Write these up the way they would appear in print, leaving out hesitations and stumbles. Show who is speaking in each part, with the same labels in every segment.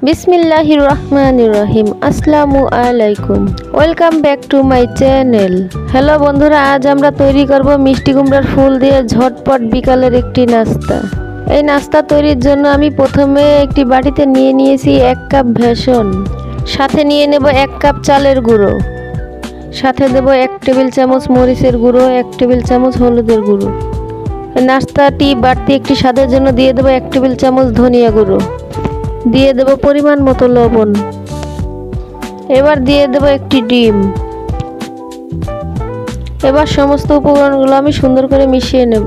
Speaker 1: বিসমিল্লাহির রহমানির রহিম। আসসালামু আলাইকুম, welcome back to my channel. Hello বন্ধুরা, আজ আমরা তৈরি করব মিষ্টি কুমড়ার ফুল দিয়ে ঝটপট বিকালের একটি নাস্তা। এই নাস্তা তৈরির জন্য আমি প্রথমে একটি বাটিতে নিয়ে নিয়েছি 1 কাপ বেসন, সাথে নিয়ে নেব 1 কাপ চালের গুঁড়ো, সাথে দেব 1 টেবিল চামচ মরিচের গুঁড়ো, 1 টেবিল চামচ হলুদের গুঁড়ো। নাস্তাটি বাড়তি একটি স্বাদের জন্য দিয়ে দেব 1 টেবিল চামচ ধনিয়া গুঁড়ো, দিয়ে দেব পরিমাণ মতো লবণ। এবার দিয়ে দেব একটি ডিম। এবার সমস্ত উপকরণগুলো আমি সুন্দর করে মিশিয়ে নেব।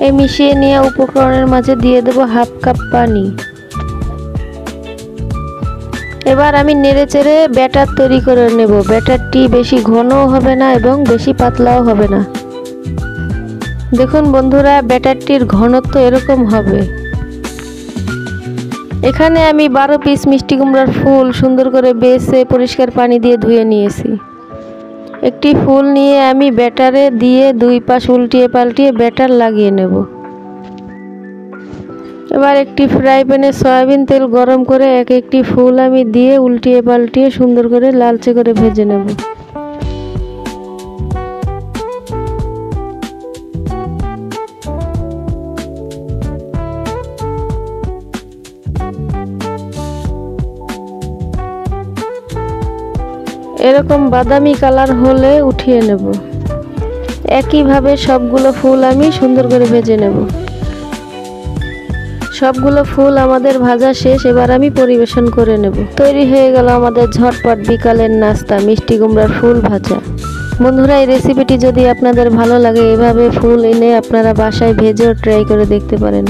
Speaker 1: এই মিশিয়ে নেওয়া উপকরণের মাঝে দিয়ে দেব 1/2 কাপ পানি। এবার আমি নেড়েচেড়ে ব্যাটার তৈরি করে নেব। ব্যাটারটি বেশি ঘনও হবে না এবং বেশি পাতলাও হবে না। দেখুন বন্ধুরা, ব্যাটারটির ঘনত্ব এরকম হবে। এখানে আমি 12 পিস মিষ্টি কুমড়ার ফুল সুন্দর করে বেছে পরিষ্কার পানি দিয়ে ধুয়ে নিয়েছি। একটি ফুল নিয়ে আমি ব্যাটারে দিয়ে 2 পাশ উল্টিয়ে পাল্টিয়ে ব্যাটার লাগিয়ে নেব। এবার একটি ফ্রাই প্যানে সয়াবিন তেল গরম করে একটি ফুল আমি দিয়ে উল্টিয়ে পাল্টিয়ে সুন্দর করে লালচে করে ভেজে নেব। এরকম বাদামি কালার হলে উঠিয়ে নেব। একইভাবে সবগুলো ফুল আমি সুন্দর করে ভেজে নেব। সবগুলো ফুল আমাদের ভাজা শেষ। এবার আমি পরিবেশন করে নেব। তৈরি হয়ে গেল আমাদের ঝটপট বিকালের নাস্তা, মিষ্টি কুমড়ার ফুল ভাজা। বন্ধুরা, এই রেসিপিটি যদি আপনাদের ভালো লাগে, এভাবে ফুল এনে আপনারা বাসায় ভেজেও ট্রাই করে দেখতে পারেন।